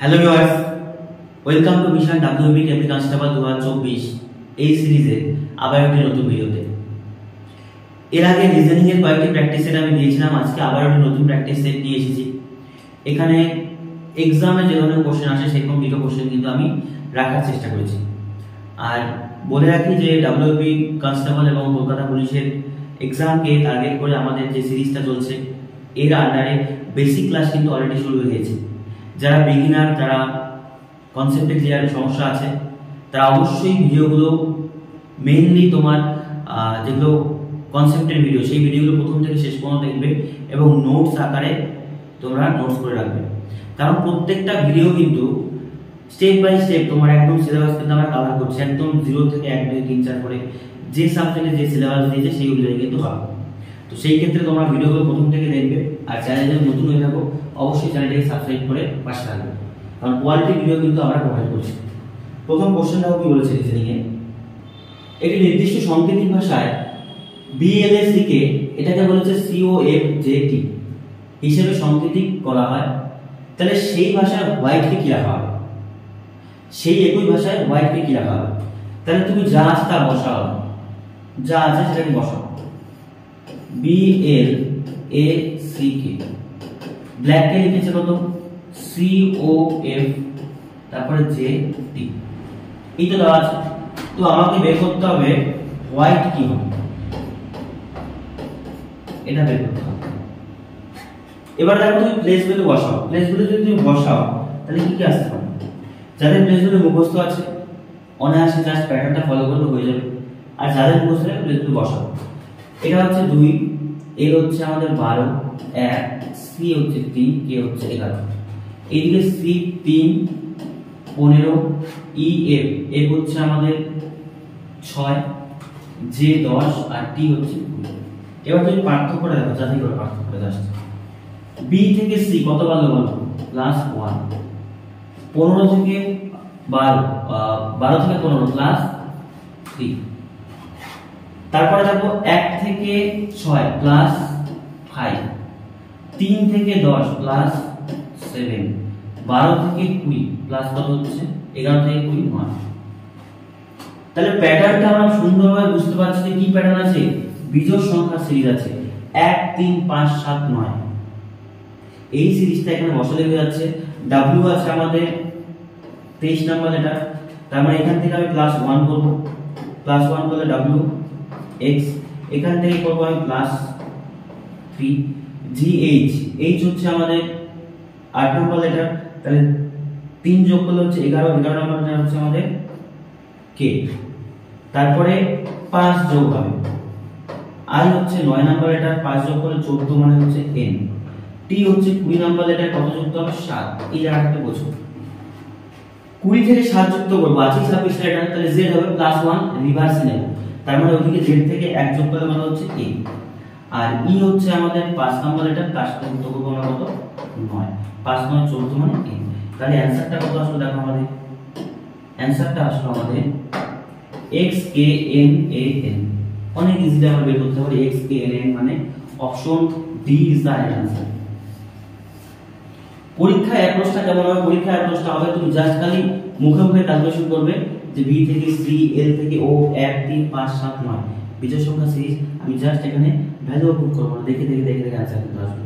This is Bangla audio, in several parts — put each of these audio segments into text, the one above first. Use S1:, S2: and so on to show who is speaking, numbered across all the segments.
S1: Hello viewers, welcome to mission WB KP constable 2024 এই সিরিজে আবার একটি নতুন ভিডিওতে। এর আগে রিজনিং এর কয়েকটি প্র্যাকটিস সেট আমি দিয়েছিলাম, আজকে আবার একটি নতুন প্র্যাকটিস সেট নিয়ে এসেছি। এখানে এক্সামে যে ধরনের কোশ্চেন আসে সেরকম কিছু কোশ্চেন কিন্তু আমি রাখার চেষ্টা করেছি। আর বলে রাখি যে ডাব্লিউবি কনস্টেবল এবং কলকাতা পুলিশের এক্সামকে টার্গেট করে আমাদের যে সিরিজটা চলছে এর আন্ডারে বেসিক ক্লাস কিন্তু অলরেডি শুরু হয়ে গেছে। যারা বিগিনার, যারা কনসেপ্টে ক্লিয়ার সমস্যা আছে, তারা অবশ্যই ভিডিওগুলো মেইনলি তোমার যেগুলো কনসেপ্টের ভিডিও সেই ভিডিওগুলো প্রথম থেকে শেষ পর্যন্ত দেখবে এবং নোটস আকারে তোমরা নোটস করে রাখবে। কারণ প্রত্যেকটা ভিডিও কিন্তু স্টেপ বাই স্টেপ তোমার একদম সিলেবাস কিন্তু আমরা কভার করছি, একদম 0 থেকে 1 2 3 4 করে যে সাবজেক্টে যে সিলেবাস দিয়েছে সেই অনুযায়ী কিন্তু হবে। তো সেই ক্ষেত্রে তোমরা ভিডিওগুলো প্রথম থেকে দেখবে। আর চ্যানেলে নতুন হয়ে থাকো অবশ্যই চ্যানেলটাকে সাবস্ক্রাইব করে পাশে থাকবে, কারণ কোয়ালিটি ভিডিও কিন্তু আমরা প্রোভাইড করছি। প্রথম কোশ্চেনটাও কি বলেছে রিজনিং এ, একটি নির্দিষ্ট সাংকেতিক ভাষায় BLSC কে এটাকে বলেছে COFJT হিসেবে সাংকেতিক করা হয়, তাহলে সেই ভাষায় হোয়াইট কে কি রাখা হবে? সেই একই ভাষায় হোয়াইট কে কি রাখা হবে? তাহলে তুমি যা আছে তা বসাও, যা আছে সেটাকে বসাও। BLACK, ব্ল্যাক কে লিখেছে কত? COF, তারপরে JT, এই তো দেওয়া আছে। তো আমাকে বের করতে হবে হোয়াইট কি হবে, এটা বের করতে হবে। এবার দেখো তুমি প্লেস ভ্যালু বসাও। প্লেস ভ্যালু যদি তুমি বসাও তাহলে কি কি আসতে পারে? যাদের প্লেস ভ্যালু মুখস্থ আছে অনায়াসে জাস্ট প্যাটার্নটা ফলো করলে হয়ে যাবে। আর যাদের মুখস্থ নেই প্লেস ভ্যালু বসাও। এটা হচ্ছে 2, এর হচ্ছে আমাদের 12, 1, C হচ্ছে 3, K হচ্ছে 11, এইদিকে C 3 15, EF F হচ্ছে আমাদের 6, J 10 আর T হচ্ছে 20। এবার তুমি পার্থক্যটা দেখো, যাচাই করে পার্থক্যটা আসছে। B থেকে C কত বাড়লো বলো? +1। 15 থেকে 12, 12 থেকে 15 +3। তারপরে দেখো 1 থেকে 6 +5, 3 থেকে 10 +7, 12 থেকে 20 প্লাস কত হচ্ছে? 11 থেকে 20 9। তাহলে প্যাটার্নটা আমরা সুন্দরভাবে বুঝতে পারছি যে কি প্যাটার্ন আছে। বিজোড় সংখ্যার সিরিজ আছে 1 3 5 7 9। এই সিরিজটা এখানে বসালে হয়ে যাচ্ছে। W আছে আমাদের 23 নাম্বার লেটার, তার মানে এখান থেকে আমি +1 করব। +1 করলে W x, এখান থেকে করব আমি +3 GH, H হচ্ছে আমাদের 8 নাম্বার লেটার, তাহলে 3 যোগ করলে হচ্ছে 11, 11 নাম্বার লেটার হচ্ছে আমাদের K। তারপরে 5 যোগ হবে, I হচ্ছে 9 নাম্বার লেটার, 5 যোগ করলে 14 মানে হচ্ছে N। T হচ্ছে 20 নাম্বার লেটার, কত যুক্ত হবে? 7। এই জায়গাটা বোঝো, 20 থেকে 7 যুক্ত করব, আছে 26 লেটার, তাহলে Z হবে +1 রিভার্স নেব, তার মানে ওইদিকে Z থেকে 1 যোগ করলে মানে হচ্ছে A। আর E হচ্ছে আমাদের 5 নাম্বার লেটার, তার সাথে যুক্ত করব আমরা কত? 9, 5 9 14 মানে N। তাহলে অ্যানসারটা কত আসলে দেখো, আমাদের অ্যানসারটা আসলে আমাদের XKNAN। অনেক ইজিলি আমরা বের করতে পারি XKNAN, মানে option D is the right answer. পরীক্ষায় অ্যাপ্রোচটা কেমন হবে? পরীক্ষায় অ্যাপ্রোচটা হবে তুমি জাস্ট খালি মুখে মুখে ক্যালকুলেশন করবে যে B থেকে C, L থেকে O 1 3 5 7 9 বিজোড় সংখ্যা সিরিজ। আমি জাস্ট এখানে ভ্যালু পুট করব, দেখে দেখে দেখে দেখে आंसर করতে আসবে।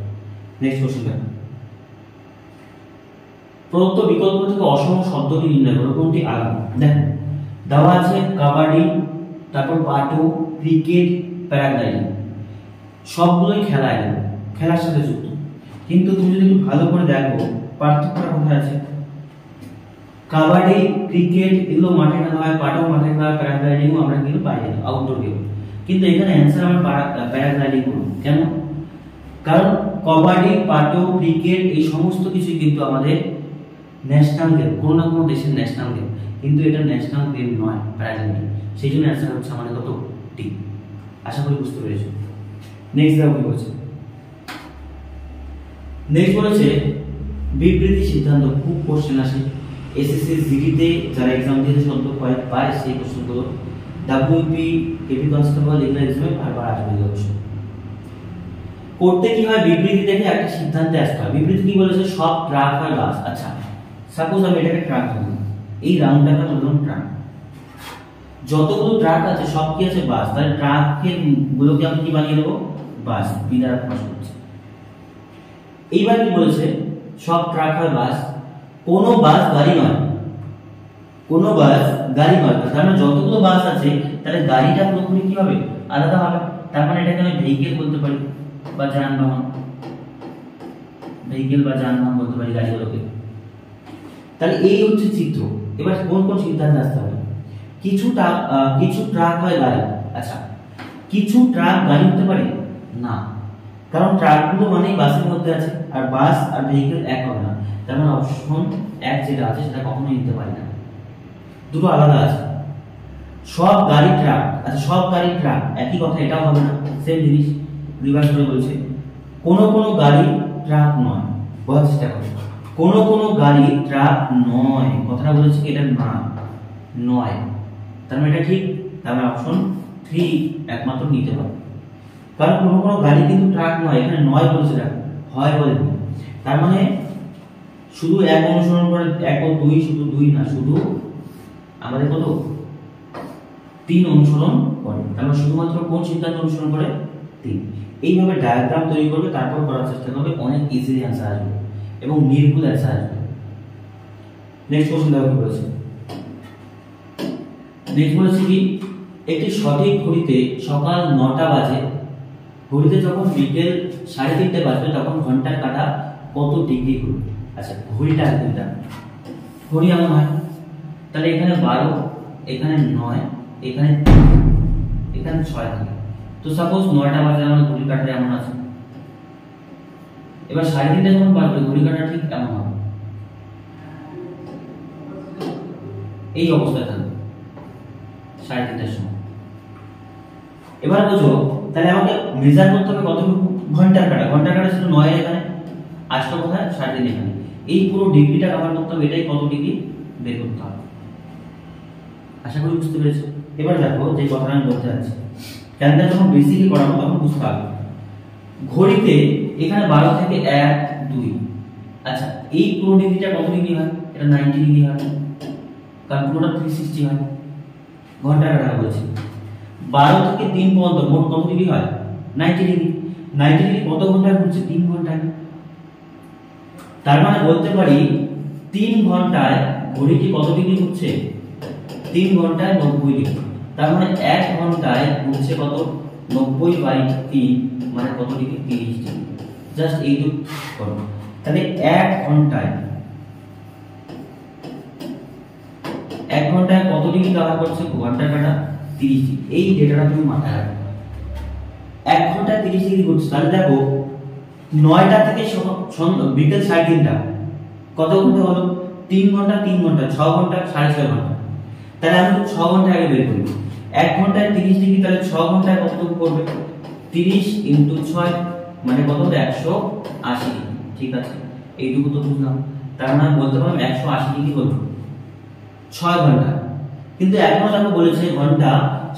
S1: নেক্সট কোশ্চেন দেখো, প্রদত্ত বিকল্প থেকে অসম শব্দটি নির্ণয় করো, কোনটি আলাদা? দেখো দেওয়া আছে কাবাডি, তারপর পাটো, ক্রিকেট, প্যারাগ্লাইডিং, সবগুলোই খেলার সাথে যুক্ত। কিন্তু তুমি যদি একটু ভালো করে দেখো পার্থক্যটা কোথায় আছে। কাবাডি, ক্রিকেট এগুলো মাঠে খেলা হয়, পাটো মাঠে খেলা হয়, প্যারাগ্লাইডিং আমরা কিন্তু বাইরে আউটডোর গেম। কিন্তু এখানে অ্যানসার আমরা প্যারাগ্লাইডিং করব। কেন? কারণ কাবাডি, পাটো, ক্রিকেট এই সমস্ত কিছু কিন্তু আমাদের ন্যাশনাল গেম, কোনো না কোনো দেশের ন্যাশনাল গেম, কিন্তু এটা ন্যাশনাল গেম নয় প্যারাগ্লাইডিং। সেই জন্য অ্যানসার হচ্ছে আমাদের কত? ডি। আশা করি বুঝতে পেরেছো। নেক্সট দেখো কি বলছে। নেক্সট বলেছে বিবৃতি সিদ্ধান্ত। খুব কোশ্চেন আসে এসএসসি জিডিতে, যারা এক্সাম দিয়েছে সদ্য কয়েকবার সেই কোশ্চেনগুলো ডাব্লিউপি কেপি কনস্টেবল এগুলো এক্সামে বারবার আসবে অবশ্যই। করতে কি হয়, বিবৃতি দেখে একটা সিদ্ধান্তে আসতে হয়। বিবৃতি কি বলেছে? সব ট্রাক হয় বাস। আচ্ছা সাপোজ আমি এটাকে ট্রাক ধরলাম, এই রাউন্ডটাকে ধরলাম ট্রাক। যতগুলো ট্রাক আছে সব কি আছে? বাস। তাহলে ট্রাককে গুলোকে আমি কি বানিয়ে দেবো? বাস। বি দ্বারা প্রকাশ করছি। এইবার কি বলেছে? সব ট্রাক হয় বাস, কোনো বাস গাড়ি নয়, কোনো বাস গাড়ি নয়। তার মানে যতগুলো বাস আছে তাহলে গাড়িটা পুরোপুরি কি হবে? আলাদা হবে। তার মানে এটাকে আমি ভেহিকেল বলতে পারি বা যানবাহন, ভেহিকেল বা যানবাহন বলতে পারি গাড়িগুলোকে। তাহলে এই হচ্ছে চিত্র। এবার কোন কোন সিদ্ধান্তে আসতে হবে? কিছু ট্রাক হয় গাড়ি। আচ্ছা, কিছু ট্রাক গাড়ি হতে পারে না, কারণ ট্রাকগুলো মানেই বাসের মধ্যে আছে, আর বাস আর ভেহিকেল এক হবে না। তার মানে অপশন এক যেটা আছে সেটা কখনোই নিতে পারি না, দুটো আলাদা আছে। সব গাড়ি ট্রাক, আচ্ছা সব গাড়ি ট্রাক একই কথা, এটাও হবে না, সেম জিনিস রিভার্স করে বলছে। কোন কোন গাড়ি ট্রাক নয়, বোঝার চেষ্টা করো। কোন কোন গাড়ি ট্রাক নয়, কথাটা বলেছে কি এটা না, নয়। তার মানে এটা ঠিক। তার মানে অপশন 3 একমাত্র নিতে হবে, কারণ কোন কোন গাড়ি কিন্তু ট্রাক নয়, এখানে নয় বলেছে, দেখো হয় বলেনি। তার মানে শুধু এক অনুসরণ করে, এক ও দুই, শুধু দুই না, শুধু আমাদের কত 3 অনুসরণ করে। তার মানে শুধুমাত্র কোন সিদ্ধান্ত অনুসরণ করে? 3। এইভাবে ডায়াগ্রাম তৈরি করবে, তারপর করার চেষ্টা করবে, অনেক ইজিলি অ্যান্সার আসবে এবং নির্ভুল অ্যান্সার আসবে। নেক্সট কোশ্চেন দেখো কি বলেছে। নেক্সট বলেছে কি, একটি সঠিক ঘড়িতে সকাল 9টা বাজে, ঘড়িতে যখন বিকেল 3:30 বাজবে তখন ঘন্টার কাঁটা কত ডিগ্রি ঘুরবে? আচ্ছা ঘড়িটা একদমটা ঘড়ি এমন হয়, তাহলে এখানে 12, এখানে 9, এখানে 6 থাকে। তো সাপোজ 9টা বাজে আমার ঘড়ি কাঁটা এমন আছে, এবার 3:30 যখন বাজবে ঘড়ি কাঁটা ঠিক এমন হবে, এই অবস্থায় থাকবে 3:30টার সময়। এবার বুঝো, তাহলে আমাকে মেজার করতে হবে কতটুকু? ঘন্টার কাঁটা, ঘন্টার কাঁটা ছিল 9 এখানে, 8 কোথায়? 3:30 এখানে। এই পুরো ডিগ্রিটা কভার করতে হবে, এটাই কত ডিগ্রি বের করতে হবে। আশা করি বুঝতে পেরেছো। এবার দেখো যে কথাটা আমি বলতে যাচ্ছি, ক্যালেন্ডার যখন বেসিকলি করাবো তখন বুঝতে পারবে। ঘড়িতে এখানে 12 থেকে 1, 2, আচ্ছা এই পুরো ডিগ্রিটা কত ডিগ্রি হয়? এটা 90 ডিগ্রি হয়, কারণ পুরোটা 360 হয়। ঘন্টার কাঁটা বলছি 12 থেকে 3 পর্যন্ত মোট কত ডিগ্রি হয়? 90 ডিগ্রি। 90 ডিগ্রি কত ঘন্টায় ঘুরছে? 3 ঘন্টায়। তার মানে বলতে পারি 3 ঘন্টায় ঘড়িটি কত ডিগ্রি ঘুরছে? 3 ঘন্টায় 90 ডিগ্রি। তার মানে 1 ঘন্টায় ঘুরছে কত? 90/3 মানে কত ডিগ্রি? 30 ডিগ্রি। জাস্ট এইটুকু করো। তাহলে 1 ঘন্টায় কত ডিগ্রি কভার করছে? ঘন্টার কাঁটা 30 ডিগ্রি। এই ডেটাটা তুমি মাথায় রাখো। 1 ঘন্টায় 30 ডিগ্রি ঘুরছে, তাহলে দেখো 9টা থেকে বিকেল 3:30টা কত ঘন্টা হলো? 3 ঘন্টা, 3 ঘন্টা, 6 ঘন্টা, 6.5 ঘন্টা। তাহলে আমি 6 ঘন্টা আগে বের করি। 1 ঘন্টায় 30 ডিগ্রি, তাহলে 6 ঘন্টায় কতটুকু করবে? 30 × 6 মানে কত? 180 ডিগ্রি। ঠিক আছে, এইটুকু তো বুঝলাম। তার মানে বলতে পারলাম 180 ডিগ্রি হলো 6 ঘন্টা। কিন্তু এখন দেখো বলেছে ঘন্টা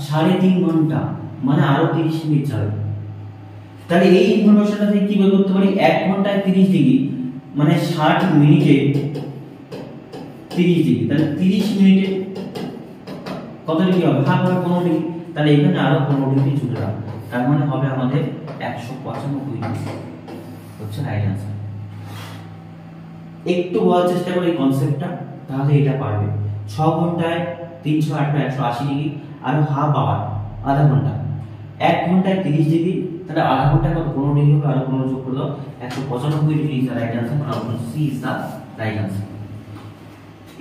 S1: 3.5 ঘন্টা, মানে আরো 30 মিনিট যাবে। তাহলে এই ইনফরমেশনটা থেকে কি বের করতে পারি? 1 ঘন্টায় 30 ডিগ্রি মানে 60 মিনিটে 30 ডিগ্রি। তাহলে 30 মিনিটে কত ডিগ্রি হবে? হাফ হবে 15 ডিগ্রি। তাহলে এখানে আরো 15 ডিগ্রি জুড়ে রাখবো। তার মানে হবে আমাদের 195 ডিগ্রি হচ্ছে রাইট आंसर। একটু বোঝার চেষ্টা করি কনসেপ্টটা, তাহলে এটা পারবে। 6 ঘন্টায় 308 180 ডিগ্রি আর হাফ আওয়ার আধা ঘন্টা। 1 ঘন্টায় 30 ডিগ্রি, তাহলে আধা ঘন্টা কত? 15 ডিগ্রি হবে, আর 15 যোগ করে দাও 195 degree is the right answer. মানে option C is the right answer.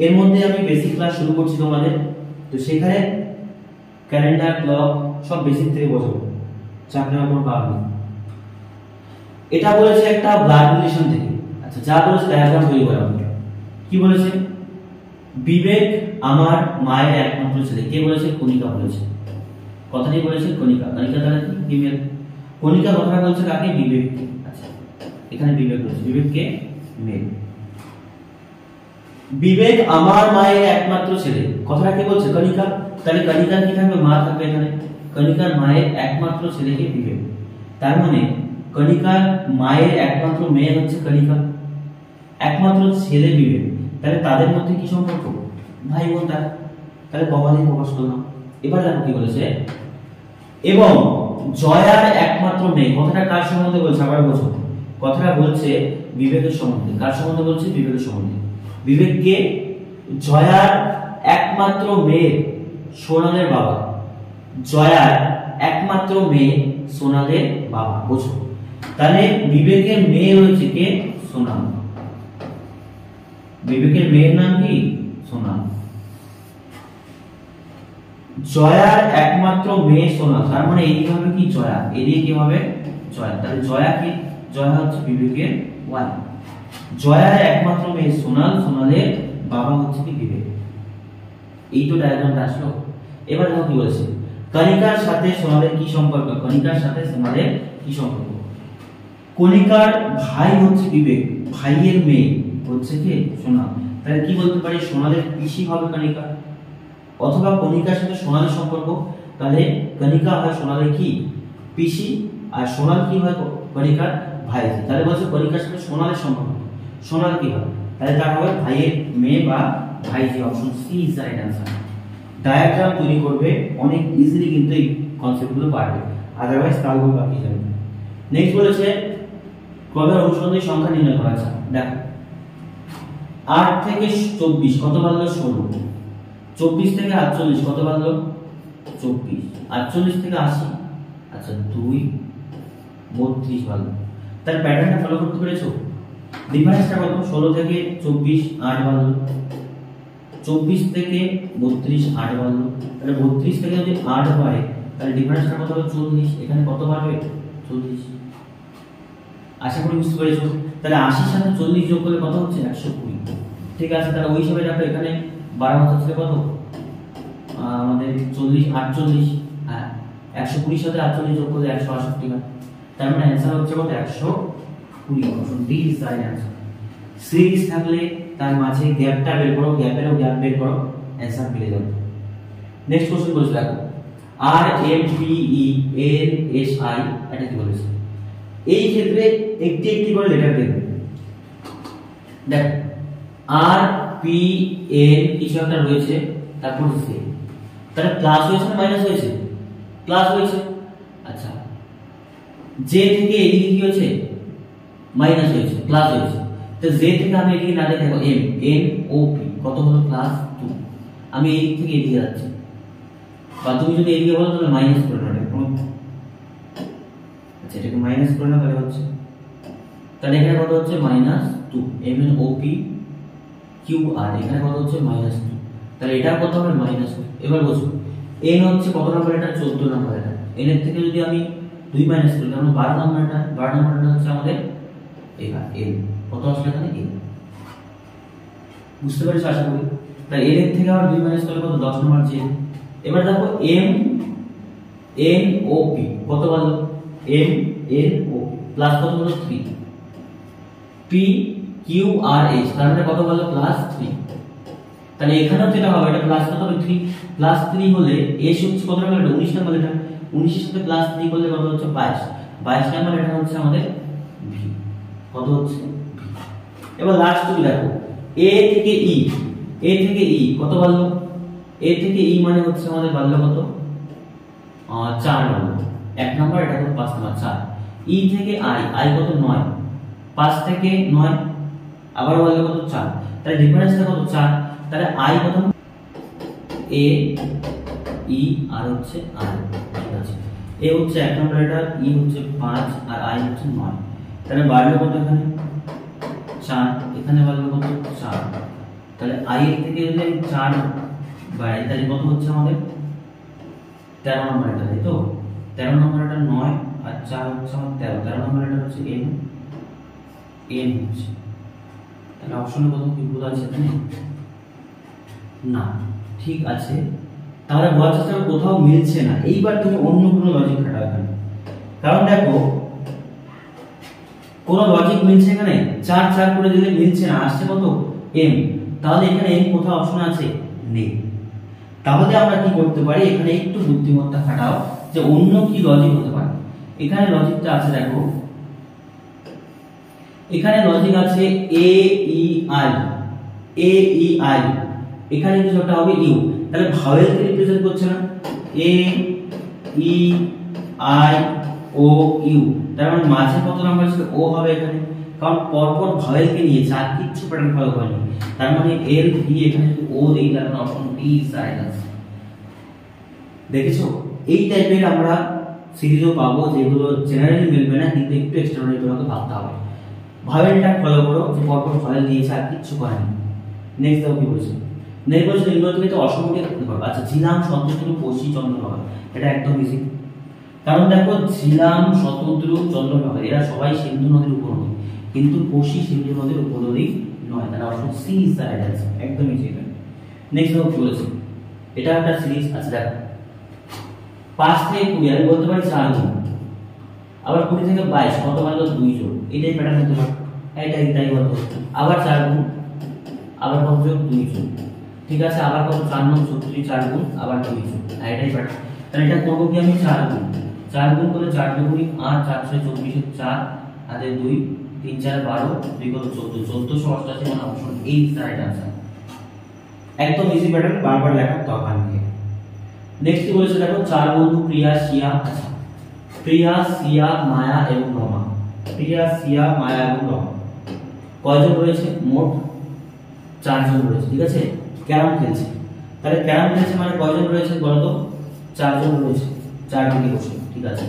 S1: এর মধ্যে আমি বেসিক ক্লাস শুরু করছি তোমাদের, তো সেখানে ক্যালেন্ডার, ক্লক সব বেসিক থেকে বোঝাবো, চাপ নেওয়ার কোনো কারণ নেই। এটা বলেছে একটা ব্লাড রিলেশন থেকে। আচ্ছা যা বলেছে ডায়াগ্রাম তৈরি করা হবে। কি বলেছে? বিবেক আমার মায়ের একমাত্র ছেলে। কে বলেছে? কণিকা বলেছে। কথাটি বলেছে কণিকা। কণিকা তাহলে কি? বিবেক। কণিকা কথাটা বলছে কাকে? বিবেককে। আচ্ছা এখানে বিবেক বলেছে, বিবেককে মেয়ে। বিবেক আমার মায়ের একমাত্র ছেলে, কথাটা কে বলছে? কণিকা। তাহলে কণিকার কি থাকবে? মা থাকবে এখানে। কণিকার মায়ের একমাত্র ছেলেকে বিবেক। তার মানে কণিকার মায়ের একমাত্র মেয়ে হচ্ছে কণিকা, একমাত্র ছেলে বিবেক। তাহলে তাদের মধ্যে কি সম্পর্ক? ভাই বোন তারা, তাহলে কমা দিয়ে প্রকাশ করলাম। এবার দেখো কি বলেছে, এবং জয়ার একমাত্র মেয়ে। কথাটা কার সম্বন্ধে বলছে আবার বোঝো, কথাটা বলছে বিবেকের সম্বন্ধে। কার সম্বন্ধে বলছে? বিবেকের সম্বন্ধে। বিবেককে জয়ার একমাত্র মেয়ে সোনালের বাবা, জয়ার একমাত্র মেয়ে সোনালের বাবা, বোঝো। তাহলে বিবেকের মেয়ে রয়েছে কে? সোনাল। বিবেকের মেয়ের নাম কি? সোনাল। জয়ার একমাত্র মেয়ে সোনাল, তার মানে এদিকে হবে কি? জয়া। এদিকে কি হবে? জয়া। তাহলে জয়া কি? জয়া হচ্ছে বিবেকের ওয়াইফ। জয়ার একমাত্র মেয়ে সোনাল, সোনালের বাবা হচ্ছে কি? বিবেক। এই তো ডায়াগ্রামটা আসলো। এবার দেখো কি বলেছে, কণিকার সাথে সোনালের কি সম্পর্ক? কণিকার সাথে সোনালের কি সম্পর্ক? কণিকার ভাই হচ্ছে বিবেক, ভাইয়ের মেয়ে হচ্ছে কি? সোনাল। তাহলে কি বলতে পারি? সোনালের পিসি হবে কণিকা, অথবা কণিকার সাথে সোনালের সম্পর্ক। তাহলে কণিকা হয় সোনালের কি? পিসি, আর সোনাল কি হয়? কণিকার ভাই। তাহলে বলছে কণিকার সাথে সোনালের সম্পর্ক। সোনাল কি হয়? তাহলে তা হবে ভাইয়ের মেয়ে বা ভাইজি। Option C is the right answer. Diagram তৈরি করবে অনেক ইজিলি, কিন্তু এই কনসেপ্টগুলো পারবে, আদারওয়াইজ তালগোল বাকি যাবে। নেক্সট বলেছে ক্রমের অনুসন্ধানী সংখ্যা নির্ণয় করা আছে। দেখো 8 থেকে 24 কত বাড়লো? 16। 24 থেকে 48 কত বাড়লো? 24। 48 থেকে 80, আচ্ছা 2 32 বাড়লো। তার প্যাটার্নটা ফলো করতে পেরেছো? ডিফারেন্সটা কত? 16 থেকে 24 8 বাড়লো, 24 থেকে 32 8 বাড়লো। তাহলে 32 থেকে যদি 8 বাড়ে তাহলে ডিফারেন্সটা কত হবে? 40। এখানে কত বাড়বে? 40। আশা করি বুঝতে পেরেছো। তাহলে 80 সাথে 40 যোগ করলে কত হচ্ছে? 120। ঠিক আছে, তাহলে ওই হিসাবে দেখো এখানে 12 হচ্ছে কত? আমাদের 40 48। হ্যাঁ, 120 সাথে 48 যোগ করলে 168 হয়। তার মানে অ্যানসার হচ্ছে কত? 120। Option D is the right answer. Series থাকলে তার মাঝে গ্যাপটা বের করো, গ্যাপেরও গ্যাপ বের করো, অ্যানসার পেয়ে যাবে। নেক্সট কোশ্চেন বলছে দেখো, R M P E N S I, এটা কি বলেছে? এই ক্ষেত্রে একটি একটি করে লেটার দেখবে। দেখো আর পি এন কিছু একটা রয়েছে, তারপর সে, তাহলে প্লাস হয়েছে না মাইনাস হয়েছে? প্লাস হয়েছে। আচ্ছা, জে থেকে এদিকে কি হয়েছে? মাইনাস হয়েছে, প্লাস হয়েছে। তো জে থেকে আমি এদিকে না দেখে দেখো এম এন ও পি কত হলো? +2। আমি এই দিক থেকে এদিকে যাচ্ছি, বা তুমি যদি এদিকে বলো তাহলে মাইনাস করে নাও। আচ্ছা, এটাকে মাইনাস করে নাও, তাহলে হচ্ছে, তাহলে এখানে কত হচ্ছে? -2 M N O P Q R, এখানে কত হচ্ছে? -2। তাহলে এটা কত হবে? -2। এবার বুঝো এন হচ্ছে কত নাম্বার? এটা 14 নাম্বার। এটা এন এর থেকে যদি আমি 2 মাইনাস করি তাহলে 12 নাম্বার। এটা 12 নাম্বারটা হচ্ছে আমাদের এটা এন। কত আসলে এখানে? এন। বুঝতে পারছো আশা করি। তাই এন এর থেকে আবার 2 মাইনাস করলে কত? 10 নাম্বার জে। এবার দেখো এম এন ও পি কত হলো? এম এন ও প্লাস কত হলো? 3। পি কিউ আর এস, তার মানে কত হলো? +3। তাহলে এখানেও যেটা হবে এটা প্লাস কত হবে? 3। +3 হলে এস হচ্ছে কত নাম্বার? এটা 19 নাম্বার। এটা 19 এর সাথে +3 করলে কত হচ্ছে? 22। 22 নাম্বার। এটা হচ্ছে আমাদের ভি। কত হচ্ছে? ভি। এবার লাস্ট তুমি দেখো এ থেকে ই, এ থেকে ই কত বাড়লো? এ থেকে ই মানে হচ্ছে আমাদের বাড়লো কত? 4 বাড়লো। 1 নাম্বার, এটা কত? 5 নাম্বার, 4। ই থেকে আই, আই কত? 9। 5 থেকে 9 আবার বাড়লো কত? 4। তাহলে ডিফারেন্সটা কত? 4। তাহলে আই কত? এ ই আর হচ্ছে আই। ঠিক আছে, এ হচ্ছে 1 নাম্বার, এটা ই হচ্ছে 5 আর আই হচ্ছে 9। তাহলে বাড়লো কত? এখানে 4, এখানে বাড়লো কত? 4। তাহলে আই এর থেকে যদি আমি 4 বাড়াই তাহলে কত হচ্ছে আমাদের? 13 নাম্বার। এটা তাই তো 13 নাম্বার। এটা 9 আর 4 হচ্ছে আমার 13। 13 নাম্বার। এটা হচ্ছে এন, এন হচ্ছে। তাহলে অপশনে কত কি ভুল আছে এখানে? না, ঠিক আছে। তাহলে বলার চেষ্টা করো কোথাও মিলছে না। এইবার তুমি অন্য কোনো লজিক খাটাও এখানে, কারণ দেখো কোন লজিক মিলছে এখানে? 4 4 করে দিলে মিলছে না, আসছে কত? এম। তাহলে এখানে এম কোথাও অপশন আছে? নেই। তাহলে আমরা কি করতে পারি? এখানে একটু বুদ্ধিমত্তা খাটাও যে অন্য কি লজিক হতে পারে। এখানে লজিকটা আছে দেখো, এখানে লজিক আছে এ E I. A E I, এখানে কিছু একটা হবে ইউ, তাহলে ভাওয়েলকে রিপ্রেজেন্ট করছে না, এ ই আই ও ইউ, তার মানে মাঝে কত নাম্বার ছিল, ও হবে এখানে, কারণ পরপর ভাওয়েলকে নিয়েছে আর কিচ্ছু প্যাটার্ন ফলো করেনি, তার মানে এল ভি এখানে যদি ও দেই তার মানে option D is right answer. দেখেছো, এই টাইপের আমরা সিরিজও পাবো যেগুলো জেনারেলি মিলবে না, কিন্তু একটু এক্সট্রাঅর্ডিনারি তোমাকে ভাবতে হবে। ভাওয়েলটা ফলো করো, যে পরপর ভাওয়েল দিয়েছে আর কিচ্ছু করেনি। নেক্সট দেখো কি বলছে, নেক্সট বলছে নিম্নলিখিত অসমকে করতে পারবে। আচ্ছা, ঝিলাম, শতদ্রু, কোশি, চন্দ্রভাগা, এটা একদম ইজি। কারণ দেখো ঝিলাম, শতদ্রু, চন্দ্রভাগা এরা সবাই সিন্ধু নদীর উপনদী, কিন্তু কোশি সিন্ধু নদীর উপনদী নয়, তাহলে option C is the right answer, একদম ইজি। নেক্সট দেখো কি বলেছে, এটা একটা সিরিজ। আচ্ছা দেখো, 5 থেকে 20 আমি বলতে পারি 4 গুণ, আবার 20 থেকে 22 কত মানে 2 যোগ, এটাই প্যাটার্ন হতে পারে, এটাই বলতো, আবার 4 গুণ, আবার কত যোগ 2 যোগ, ঠিক আছে, আবার কত 4 9 36 4 গুণ, আবার 2 যোগ, এটাই প্যাটার্ন। তাহলে এটা করব কি আমি 4 গুণ, 4 গুণ করে 4 দুগুণ 8, 4 6 24 4 আর 2 3 4 12 2 কত 14, 1488 মানে option A is the right answer. একদম ইজি প্যাটার্ন, বারবার লেখার দরকার নেই। নেক্সট কি বলেছে দেখো, 4 বন্ধু প্রিয়া, শিয়া, আচ্ছা প্রিয়া, শিয়া, মায়া এবং রমা, প্রিয়া, শিয়া, মায়া এবং রমা কয়জন রয়েছে, মোট 4 জন রয়েছে, ঠিক আছে, ক্যারাম খেলছে, তাহলে ক্যারাম খেলছে মানে কয়জন রয়েছে বলো তো, 4 জন রয়েছে, 4 দিকে বসে, ঠিক আছে।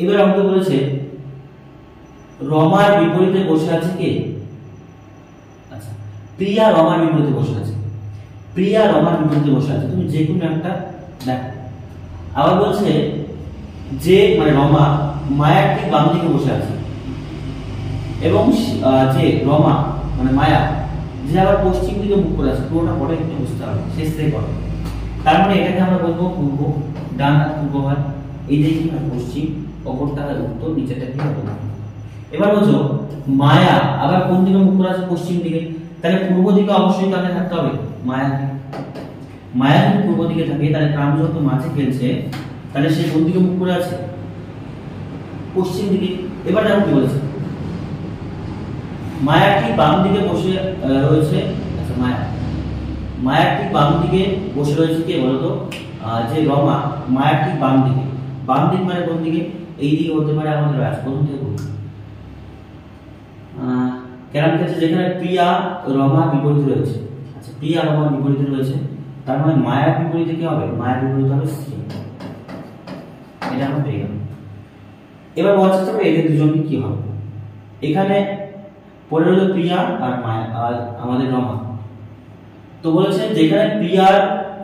S1: এবার আমাকে বলেছে রমার বিপরীতে বসে আছে কে, আচ্ছা প্রিয়া রমার বিপরীতে বসে আছে, প্রিয়া রমার বিপরীতে বসে আছে, তুমি যে কোনো একটা দেখো। আবার বলছে যে মানে রমা মায়ার ঠিক বাম দিকে বসে আছে, এবং যে রমা মানে মায়া যে আবার পশ্চিম দিকে মুখ করে আছে, পুরোটা পরে একটু বুঝতে হবে, শেষ থেকে করো। তার মানে এটাকে আমরা বলবো পূর্ব, ডান হাত পূর্ব হয়, এই যে কি হয় পশ্চিম, অপরটা হয় উত্তর, নিচেরটা কি হবে দক্ষিণ। এবার বলছো মায়া আবার কোন দিকে মুখ করে আছে, পশ্চিম দিকে, তাহলে পূর্ব দিকে অবশ্যই কাকে থাকতে হবে, মায়া। মায়া যদি পূর্ব দিকে থাকে তাহলে কাম যখন মাঝে খেলছে তাহলে সে কোন দিকে মুখ করে আছে, পশ্চিম দিকে। এবার দেখো কি বলেছে, মায়া ঠিক বাম দিকে বসে রয়েছে, আচ্ছা মায়া ঠিক বাম দিকে বসে রয়েছে কে বলতো, যে রমা মায়া ঠিক বাম দিকে, বাম দিক মানে কোন দিকে, এই দিকে হতে পারে আমাদের রাজ, প্রথম থেকে ক্যারাম খেলছে যেখানে প্রিয়া রমা বিপরীতে রয়েছে, আচ্ছা প্রিয়া রমা বিপরীতে রয়েছে, তার মানে মায়ার বিপরীতে কি হবে, মায়ার বিপরীতে হবে সি, এটা আমরা পেয়ে গেলাম। এবার বলতে হবে এদের দুজনকে কি হবে, এখানে পড়ে রইল প্রিয়া আর মায়া আর আমাদের রমা, তো বলেছে যেখানে প্রিয়ার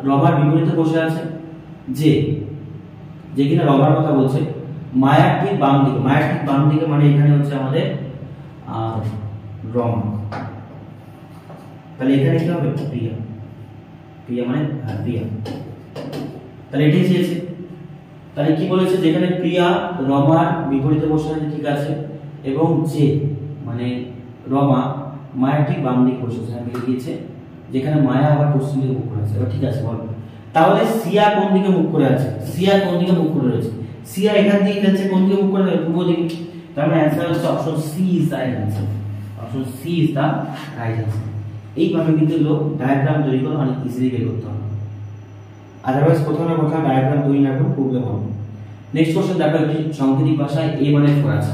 S1: রমার বিপরীতে বসে আছে যে কিনা রমার কথা বলছে, মায়ার ঠিক বাম দিকে, মায়ার ঠিক বাম দিকে মানে এখানে হচ্ছে আমাদের রমা, তাহলে এখানে কি হবে প্রিয়া, প্রিয়া মানে প্রিয়া, তাহলে এটাই চেয়েছে। তাহলে কি বলেছে, যেখানে প্রিয়া রমার বিপরীতে বসে আছে, ঠিক আছে, এবং যে মানে রমা মায়ের ঠিক বাম দিকে বসে আছে, আমি দিয়েছে যেখানে মায়া আবার পশ্চিম দিকে মুখ করে আছে। এবার ঠিক আছে বল, তাহলে সিয়া কোন দিকে মুখ করে আছে, সিয়া কোন দিকে মুখ করে রয়েছে, সিয়া এখান থেকে খেলছে কোন দিকে মুখ করে, পূর্ব দিকে, তার মানে অ্যানসার হচ্ছে option C is the right answer, option C is the right answer. এইভাবে কিন্তু লোক ডায়াগ্রাম তৈরি করে অনেক ইজিলি বের করতে হবে, আদারওয়াইজ কোথাও না কোথাও ডায়াগ্রাম তৈরি না করে প্রবলেম হবে। নেক্সট কোশ্চেন দেখো, একটি সাংকেতিক ভাষায় a মানে 4 আছে,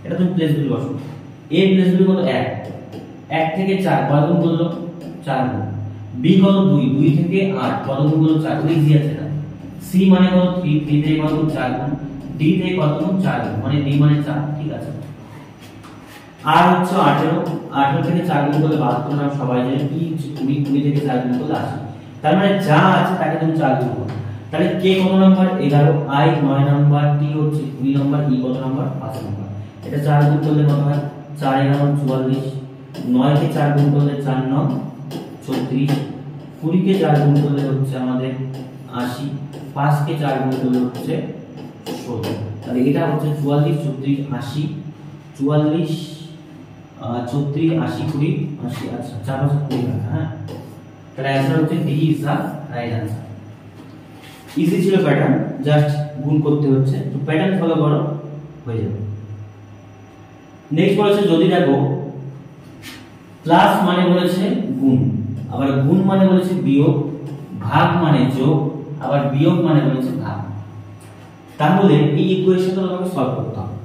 S1: এটা তুমি প্লেসগুলি বসো, a প্লেসগুলি কত 1 থেকে 4 কত গুণ করলো 4 গুণ, b কত 2 থেকে 8 কত গুণ করলো 4, ইজি আছে এটা, c মানে কত 3 থেকে কত 4 গুণ, d থেকে কত গুণ 4 গুণ, মানে d মানে 4, ঠিক আছে। আর হচ্ছে 18 থেকে 4 গুণ করলে 72 নাম সবাই জানে, e 20 থেকে 4 গুণ করলে 80, তার মানে যা আছে তাকে তুমি 4 গুণ করো, তাহলে k কত নাম্বার 11, i 9 নাম্বার, t হচ্ছে 20 নাম্বার, e কত নাম্বার 5 নাম্বার, এটা 4 গুণ করলে কত হয় 4 11 44, 9 কে 4 গুণ করলে 4 9 36, 20 কে 4 গুণ করলে হচ্ছে আমাদের 80, 5 কে 4 গুণ করলে হচ্ছে 16, তাহলে এটা হচ্ছে 44 36 80, 44 34 80 20 80, আচ্ছা 4 5 20, হ্যাঁ, তাহলে অ্যানসার হচ্ছে D is the right answer. Easy ছিল প্যাটার্ন, জাস্ট গুণ করতে হচ্ছে, তো প্যাটার্ন ফলো করো হয়ে যাবে। নেক্সট বলেছে যদি দেখো প্লাস মানে বলেছে গুণ, আবার গুণ মানে বলেছে বিয়োগ, ভাগ মানে যোগ, আবার বিয়োগ মানে বলেছে ভাগ। তাহলে এই ইকুয়েশনটা তোমাকে সলভ করতে হবে।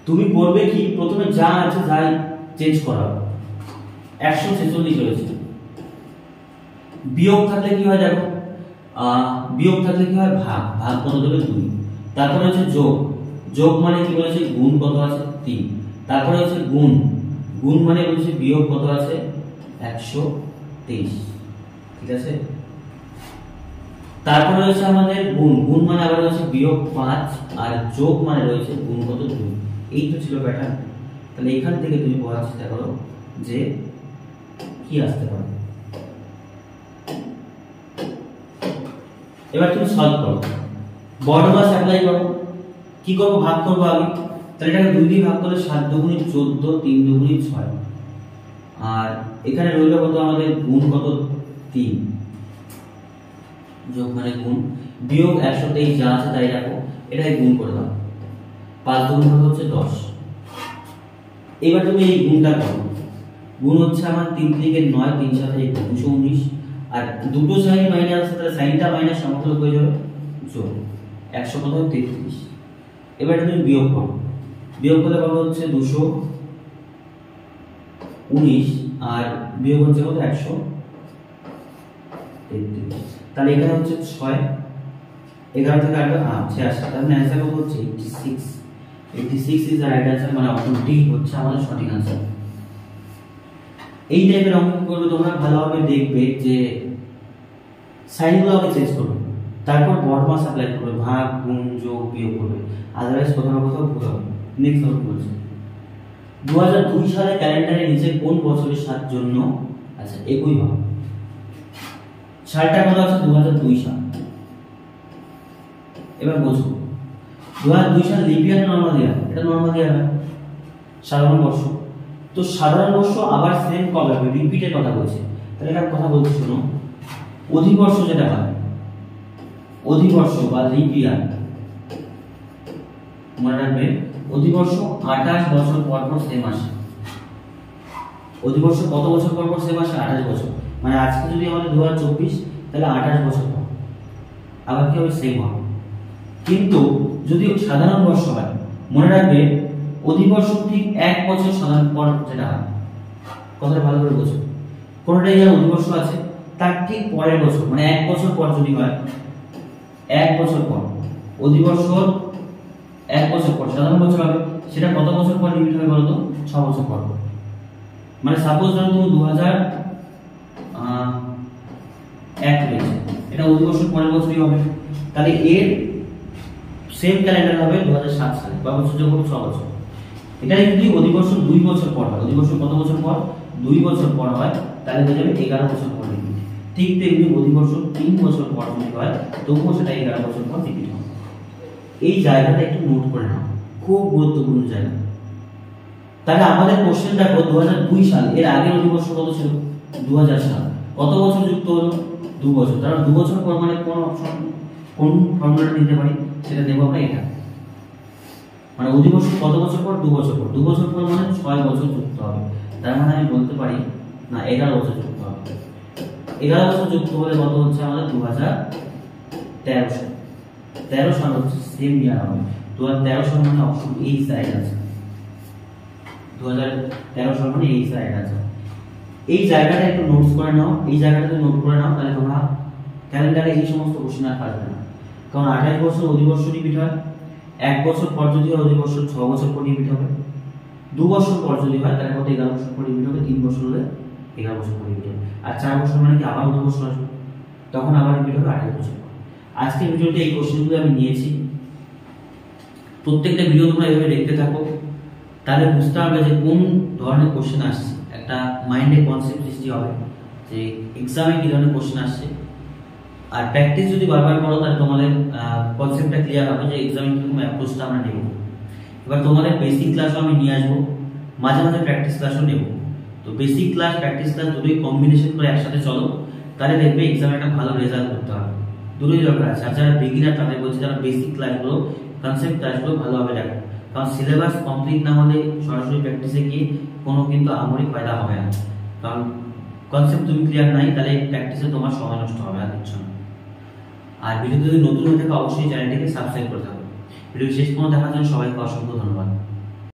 S1: তুমি করবে কি, প্রথমে যা আছে তাই চেঞ্জ করা। 146 হয়েছে, বিয়োগ থাকলে কি হয় দেখো, বিয়োগ থাকলে কি হয় ভাগ, ভাগ কত দেবে 2। তারপরে হচ্ছে যোগ, যোগ মানে কি বলেছে গুণ কত আছে 3। তারপরে হচ্ছে গুণ, গুণ মানে বলেছে বিয়োগ কত আছে 123, ঠিক আছে। তারপরে হচ্ছে আমাদের গুণ, গুণ মানে আবার হচ্ছে বিয়োগ 5, আর যোগ মানে রয়েছে গুণ কত 2। এই তো ছিল প্যাটার্ন। তাহলে এখান থেকে তুমি বোঝার চেষ্টা করো যে কি আসতে পারে। এবার তুমি সলভ করো, বর্ডমাস অ্যাপ্লাই করো। কি করবো, ভাগ করবো আগে। তাহলে এটাকে 2 দিয়ে ভাগ করলে 7 দুগুণে 14, 3 দুগুণে 6, আর এখানে রইল কত আমাদের গুণ কত 3, যোগ মানে গুণ, বিয়োগ 123 যা আছে তাই রাখো, এটাই গুণ করে দাও। 5 দুগুণ কত হচ্ছে 10। এবার তুমি এই গুণটা করো, গুণ হচ্ছে আমার 3 থেকে 9, 3 সাথে 219, আর দুটো সাইন মাইনাস আছে, তাহলে সাইনটা মাইনাস সমতুল্য হয়ে যাবে যোগ 100 কত 33। এবার তুমি বিয়োগ করো, বিয়োগ করলে কত হচ্ছে 219, আর বিয়োগ হচ্ছে কত 133। তাহলে এখানে হচ্ছে 6, 11 থেকে 8 86, তাহলে आंसर কত হচ্ছে 86। 86 ইজ দ্য রাইট आंसर, মানে অপশন ডি হচ্ছে আমাদের সঠিক आंसर। এই টাইপের অঙ্ক করলে তোমরা ভালোভাবে দেখবে যে সাইনগুলো আগে চেঞ্জ করবে, তারপর বর্ডমাস অ্যাপ্লাই করবে, ভাগ গুণ যোগ বিয়োগ করবে, আদারওয়াইজ কোথাও না কোথাও ভুল হবে। নেক্সট অঙ্ক বলছে 2002 সালে ক্যালেন্ডারের নিচে কোন বছরের সাত জন্য আচ্ছা একই হবে। সালটা কত আছে 2002 সাল। এবার বোঝো 2002 সাল লিপ ইয়ার নরমাল ইয়ার, এটা নরমাল ইয়ার হয়, সাধারণ বর্ষ। তো সাধারণ বর্ষ আবার সেম কবে হবে, রিপিটের কথা বলছে। তাহলে একটা কথা বলছি শোনো, অধিবর্ষ যেটা হয়, অধিবর্ষ বা লিপ ইয়ার, মনে রাখবে অধিবর্ষ 28 বছর পর পর সেম আসে। অধিবর্ষ কত বছর পর পর সেম আসে, 28 বছর। মানে আজকে যদি আমাদের 2024, তাহলে 28 বছর পর আবার কি হবে, সেম হবে। কিন্তু যদি সাধারণ বর্ষ হয়, মনে রাখবে অধিবর্ষ ঠিক 1 বছর সাধারণ পর যেটা হয়, কথাটা ভালো করে বোঝো। কোনটা ইয়ার অধিবর্ষ আছে তার ঠিক পরের বছর, মানে 1 বছর পর যদি হয়, 1 বছর পর অধিবর্ষ 1 বছর পর সাধারণ বছর হবে, সেটা কত বছর পর রিপিট হবে বলতো, 6 বছর পর। মানে সাপোজ ধরো তুমি 2001 হয়েছে, এটা অধিবর্ষ পরের বছরই হবে। তাহলে এর সেম ক্যালেন্ডার হবে 2007 সালে, বা বছর যোগ 6 বছর। এটা যদি অধিবর্ষ 2 বছর পর হয়, অধিবর্ষ কত বছর পর, 2 বছর পর হয়, তাহলে হয়ে যাবে 11 বছর পর রিপিট। ঠিক তেমনি অধিবর্ষ 3 বছর পর যদি হয়, তবুও সেটা 11 বছর পর রিপিট হবে। এই জায়গাটা একটু নোট করে নাও, খুব গুরুত্বপূর্ণ জায়গা। তাহলে আমাদের কোশ্চেন দেখো 2002 সাল, এর আগের অধিবর্ষ কত ছিল 2000 সাল, কত বছর যুক্ত হলো 2 বছর। তাহলে 2 বছর পর মানে কোন অপশন, কোন ফর্মুলাটা নিতে পারি, সেটা দেব আমরা এটা। মানে অধিবর্ষ কত বছর পর, 2 বছর পর, 2 বছর পর মানে 6 বছর যুক্ত হবে। তার মানে আমি বলতে পারি না 11 বছর যুক্ত হবে। 11 বছর যুক্ত হলে কত হচ্ছে আমাদের 2013 সাল। 13 সাল হচ্ছে সেম ইয়ার হবে। 2013 সাল মানে অপশন এ সাইড আছে, 2013 সাল মানে এই সাইড আছে। এই জায়গাটা একটু নোটস করে নাও, এই জায়গাটা যদি নোট করে নাও তাহলে তোমরা ক্যালেন্ডারে এই সমস্ত কোশ্চেন আর পারবে না। কারণ 28 বছর অধিবর্ষ রিপিট হয়, 1 বছর পর যদি হয় অধিবর্ষ 6 বছর পর রিপিট হবে, 2 বছর পর যদি হয় তাহলে কত 11 বছর পর রিপিট হবে, 3 বছর হলে 11 বছর পর রিপিট হবে, আর 4 বছর মানে কি আবার অধিবর্ষ আসবে, তখন আবার রিপিট হবে 28 বছর পর। আজকের ভিডিওতে এই কোশ্চেনগুলো আমি নিয়েছি, প্রত্যেকটা ভিডিও তোমরা এভাবে দেখতে থাকো, তাহলে বুঝতে পারবে যে কোন ধরনের কোশ্চেন আসছে, একটা মাইন্ডে কনসেপ্ট সৃষ্টি হবে যে এক্সামে কি ধরনের কোশ্চেন আসছে। আর প্র্যাকটিস যদি বারবার করো তাহলে তোমাদের কনসেপ্টটা ক্লিয়ার হবে যে এক্সামে কিরকম অ্যাপ্রোচটা আমরা নেব। এবার তোমাদের বেসিক ক্লাসও আমি নিয়ে আসবো, মাঝে মাঝে প্র্যাকটিস ক্লাসও নেব। তো বেসিক ক্লাস প্র্যাকটিস ক্লাস দুটোই কম্বিনেশন করে একসাথে চলো, তাহলে দেখবে এক্সামে একটা ভালো রেজাল্ট করতে হবে। দুটোই দরকার আছে। আর যারা বিগিনার তাদের বলছি যারা বেসিক ক্লাসগুলো, কনসেপ্ট ক্লাসগুলো ভালোভাবে দেখো, কারণ সিলেবাস কমপ্লিট না হলে সরাসরি প্র্যাকটিসে গিয়ে কোনো কিন্তু আমরি ফায়দা হবে না, কারণ কনসেপ্ট তুমি ক্লিয়ার নাই, তাহলে প্র্যাকটিসে তোমার সময় নষ্ট হবে আর কিছু না। আর ভিডিও যদি নতুন হয়ে থাকে অবশ্যই চ্যানেলটিকে সাবস্ক্রাইব করতে হবে। ভিডিও শেষ পর্যন্ত দেখার জন্য সবাইকে অসংখ্য ধন্যবাদ।